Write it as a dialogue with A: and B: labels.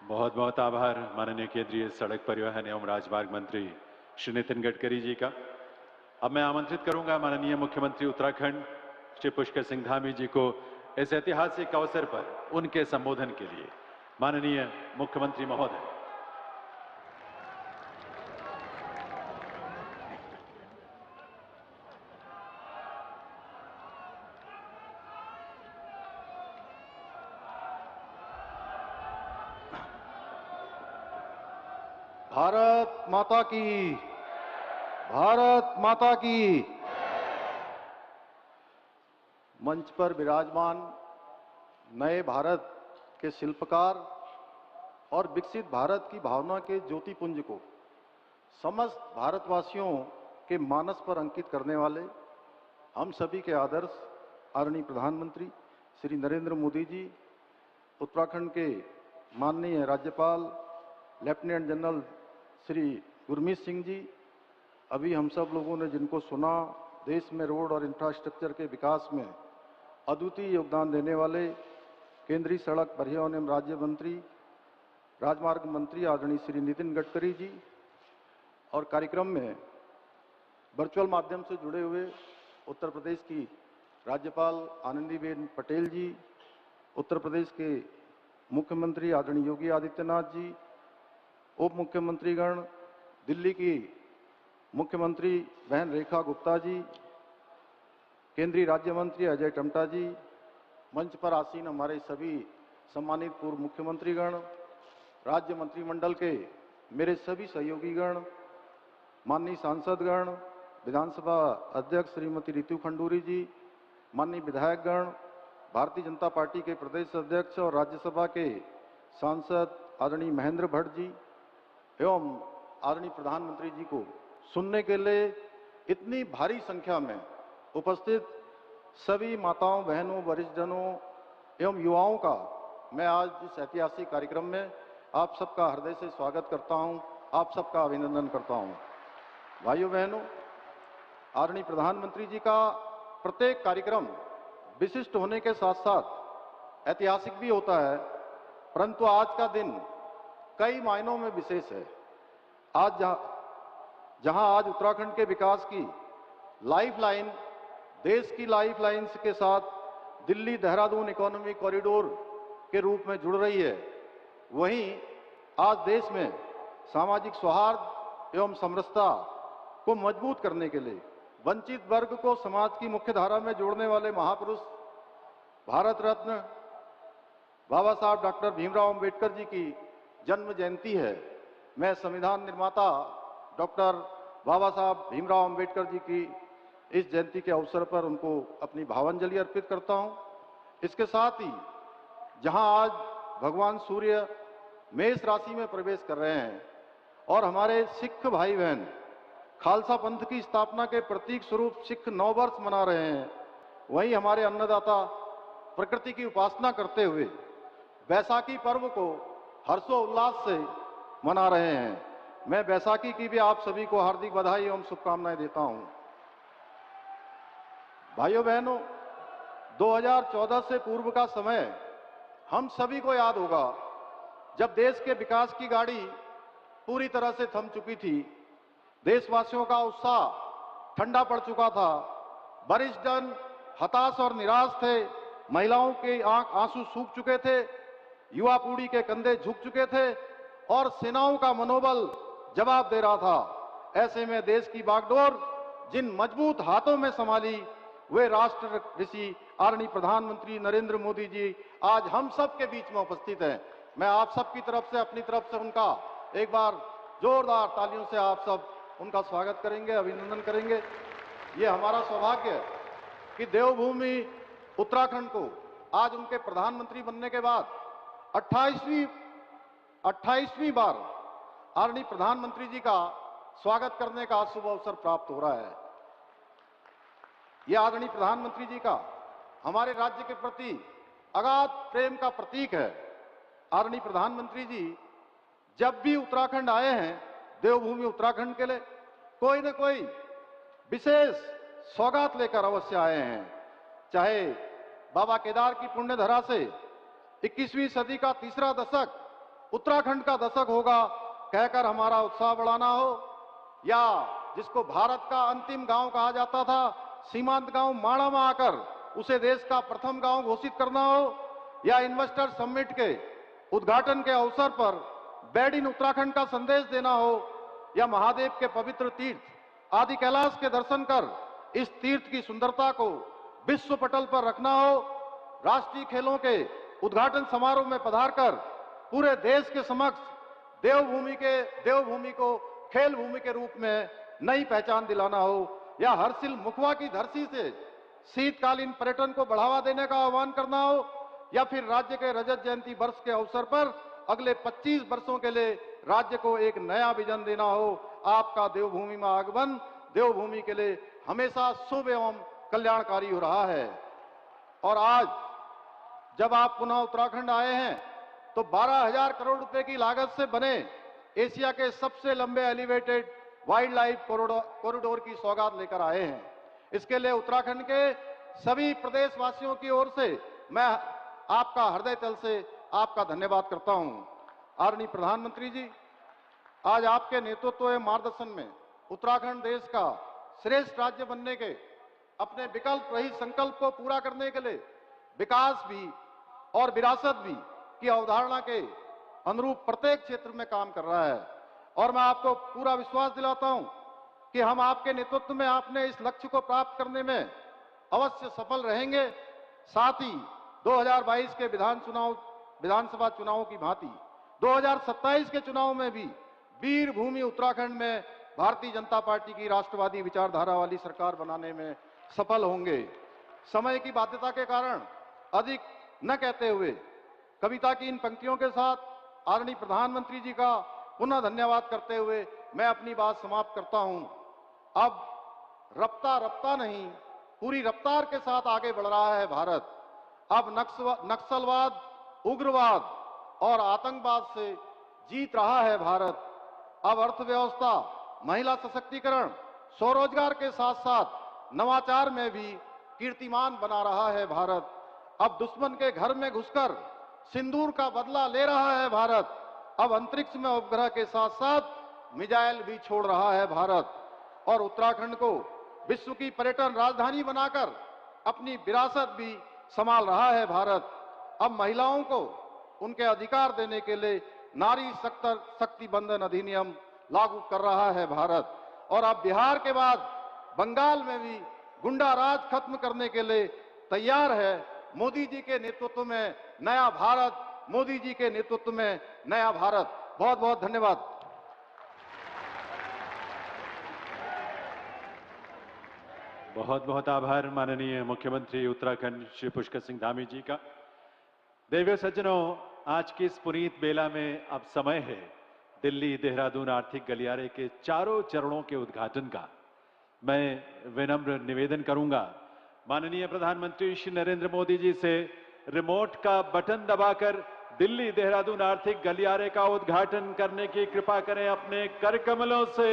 A: बहुत बहुत आभार माननीय केंद्रीय सड़क परिवहन एवं राजमार्ग मंत्री श्री नितिन गडकरी जी का। अब मैं आमंत्रित करूंगा माननीय मुख्यमंत्री उत्तराखंड श्री पुष्कर सिंह धामी जी को इस ऐतिहासिक अवसर पर उनके संबोधन के लिए। माननीय मुख्यमंत्री महोदय।
B: भारत माता की, भारत माता की। मंच पर विराजमान नए भारत के शिल्पकार और विकसित भारत की भावना के ज्योतिपुंज को समस्त भारतवासियों के मानस पर अंकित करने वाले हम सभी के आदर्श आदरणीय प्रधानमंत्री श्री नरेंद्र मोदी जी, उत्तराखंड के माननीय राज्यपाल लेफ्टिनेंट जनरल श्री गुरमीत सिंह जी, अभी हम सब लोगों ने जिनको सुना, देश में रोड और इंफ्रास्ट्रक्चर के विकास में अद्वितीय योगदान देने वाले केंद्रीय सड़क परिवहन एवं राज्य मंत्री राजमार्ग मंत्री आदरणीय श्री नितिन गडकरी जी, और कार्यक्रम में वर्चुअल माध्यम से जुड़े हुए उत्तर प्रदेश की राज्यपाल आनंदीबेन पटेल जी, उत्तर प्रदेश के मुख्यमंत्री आदरणीय योगी आदित्यनाथ जी, उप मुख्यमंत्रीगण, दिल्ली की मुख्यमंत्री बहन रेखा गुप्ता जी, केंद्रीय राज्य मंत्री अजय टम्टा जी, मंच पर आसीन हमारे सभी सम्मानित पूर्व मुख्यमंत्रीगण, राज्य मंत्रिमंडल के मेरे सभी सहयोगीगण, माननीय सांसदगण, विधानसभा अध्यक्ष श्रीमती रितु खंडूरी जी, माननीय विधायकगण, भारतीय जनता पार्टी के प्रदेश अध्यक्ष और राज्यसभा के सांसद आदरणीय महेंद्र भट्ट जी एवं आदरणीय प्रधानमंत्री जी को सुनने के लिए इतनी भारी संख्या में उपस्थित सभी माताओं, बहनों, वरिष्ठजनों एवं युवाओं का मैं आज इस ऐतिहासिक कार्यक्रम में आप सबका हृदय से स्वागत करता हूं, आप सबका अभिनंदन करता हूं। भाइयों बहनों, आदरणीय प्रधानमंत्री जी का प्रत्येक कार्यक्रम विशिष्ट होने के साथ साथ ऐतिहासिक भी होता है, परंतु आज का दिन कई मायनों में विशेष है। आज जहां आज उत्तराखंड के विकास की लाइफलाइन, देश की लाइफलाइन के साथ दिल्ली देहरादून इकोनॉमिक कॉरिडोर के रूप में जुड़ रही है, वहीं आज देश में सामाजिक सौहार्द एवं समरसता को मजबूत करने के लिए वंचित वर्ग को समाज की मुख्य धारा में जोड़ने वाले महापुरुष भारत रत्न बाबा साहब डॉक्टर भीमराव अंबेडकर जी की जन्म जयंती है। मैं संविधान निर्माता डॉक्टर बाबा साहब भीमराव अंबेडकर जी की इस जयंती के अवसर पर उनको अपनी भावांजलि अर्पित करता हूं। इसके साथ ही जहां आज भगवान सूर्य मेष राशि में प्रवेश कर रहे हैं और हमारे सिख भाई बहन खालसा पंथ की स्थापना के प्रतीक स्वरूप सिख नववर्ष मना रहे हैं, वहीं हमारे अन्नदाता प्रकृति की उपासना करते हुए बैसाखी पर्व को हर्षोल्लास से मना रहे हैं। मैं बैसाखी की भी आप सभी को हार्दिक बधाई एवं शुभकामनाएं देता हूं। भाइयों बहनों, 2014 से पूर्व का समय हम सभी को याद होगा, जब देश के विकास की गाड़ी पूरी तरह से थम चुकी थी, देशवासियों का उत्साह ठंडा पड़ चुका था, वरिष्ठ जन हताश और निराश थे, महिलाओं के आंसू सूख चुके थे, युवा पीढ़ी के कंधे झुक चुके थे और सेनाओं का मनोबल जवाब दे रहा था। ऐसे में देश की बागडोर जिन मजबूत हाथों में संभाली, वे राष्ट्र ऋषि आदरणीय प्रधानमंत्री नरेंद्र मोदी जी आज हम सब के बीच में उपस्थित हैं। मैं आप सबकी तरफ से, अपनी तरफ से उनका एक बार जोरदार तालियों से आप सब उनका स्वागत करेंगे, अभिनंदन करेंगे। ये हमारा सौभाग्य है कि देवभूमि उत्तराखंड को आज उनके प्रधानमंत्री बनने के बाद 28वीं बार आदरणीय प्रधानमंत्री जी का स्वागत करने का शुभ अवसर प्राप्त हो रहा है। यह आदरणीय प्रधानमंत्री जी का हमारे राज्य के प्रति अगाध प्रेम का प्रतीक है। आदरणीय प्रधानमंत्री जी जब भी उत्तराखंड आए हैं, देवभूमि उत्तराखंड के लिए कोई न कोई विशेष सौगात लेकर अवश्य आए हैं। चाहे बाबा केदार की पुण्य धरा से 21वीं सदी का तीसरा दशक उत्तराखंड का दशक होगा कहकर हमारा उत्साह बढ़ाना हो, या जिसको भारत का अंतिम गांव कहा जाता था, सीमांत गांव माणा में आकर उसे देश का प्रथम गांव घोषित करना हो, या इन्वेस्टर समिट के उद्घाटन के अवसर पर बेड इन उत्तराखंड का संदेश देना हो, या महादेव के पवित्र तीर्थ आदि कैलाश के दर्शन कर इस तीर्थ की सुंदरता को विश्व पटल पर रखना हो, राष्ट्रीय खेलों के उद्घाटन समारोह में पधारकर पूरे देश के समक्ष देवभूमि को खेल भूमि के रूप में नई पहचान दिलाना हो, या हर्षिल मुखवा की धरती से शीतकालीन पर्यटन को बढ़ावा देने का आह्वान करना हो, या फिर राज्य के रजत जयंती वर्ष के अवसर पर अगले 25 वर्षों के लिए राज्य को एक नया विजन देना हो। आपका देवभूमि में आगमन देवभूमि के लिए हमेशा शुभ एवं कल्याणकारी हो रहा है। और आज जब आप पुनः उत्तराखंड आए हैं तो 12,000 करोड़ रुपए की लागत से बने एशिया के सबसे लंबे एलिवेटेड वाइल्ड लाइफ कॉरिडोर की सौगात लेकर आए हैं। इसके लिए उत्तराखंड के सभी प्रदेशवासियों की ओर से मैं आपका हृदय तल से आपका धन्यवाद करता हूं। आदरणीय प्रधानमंत्री जी, आज आपके नेतृत्व एवं मार्गदर्शन में उत्तराखंड देश का श्रेष्ठ राज्य बनने के अपने विकल्प रहित संकल्प को पूरा करने के लिए विकास भी और विरासत भी की अवधारणा के अनुरूप प्रत्येक क्षेत्र में काम कर रहा है। और मैं आपको पूरा विश्वास दिलाता हूं कि हम आपके नेतृत्व में आपने इस लक्ष्य को प्राप्त करने में अवश्य सफल रहेंगे। साथ ही 2022 के विधानसभा चुनावों की भांति 2027 के चुनाव में भी वीर भूमि उत्तराखंड में भारतीय जनता पार्टी की राष्ट्रवादी विचारधारा वाली सरकार बनाने में सफल होंगे। समय की बाध्यता के कारण अधिक न कहते हुए कविता की इन पंक्तियों के साथ आदरणीय प्रधानमंत्री जी का पुनः धन्यवाद करते हुए मैं अपनी बात समाप्त करता हूं। अब रफ्ता नहीं, पूरी रफ्तार के साथ आगे बढ़ रहा है भारत। अब नक्सलवाद, उग्रवाद और आतंकवाद से जीत रहा है भारत। अब अर्थव्यवस्था, महिला सशक्तिकरण, स्वरोजगार के साथ साथ नवाचार में भी कीर्तिमान बना रहा है भारत। अब दुश्मन के घर में घुसकर सिंदूर का बदला ले रहा है भारत। अब अंतरिक्ष में उपग्रह के साथ साथ मिसाइल भी छोड़ रहा है भारत। और उत्तराखंड को विश्व की पर्यटन राजधानी बनाकर अपनी विरासत भी संभाल रहा है भारत। अब महिलाओं को उनके अधिकार देने के लिए नारी शक्ति बंधन अधिनियम लागू कर रहा है भारत। और अब बिहार के बाद बंगाल में भी गुंडा राज खत्म करने के लिए तैयार है। मोदी जी के नेतृत्व में नया भारत, मोदी जी के नेतृत्व में नया भारत। बहुत बहुत धन्यवाद।
A: बहुत बहुत आभार माननीय मुख्यमंत्री उत्तराखंड श्री पुष्कर सिंह धामी जी का। देवियों सज्जनों, आज की इस पुनीत बेला में अब समय है दिल्ली देहरादून आर्थिक गलियारे के चारों चरणों के उद्घाटन का। मैं विनम्र निवेदन करूंगा माननीय प्रधानमंत्री श्री नरेंद्र मोदी जी से रिमोट का बटन दबाकर दिल्ली देहरादून आर्थिक गलियारे का उद्घाटन करने की कृपा करें अपने कर कमलों से।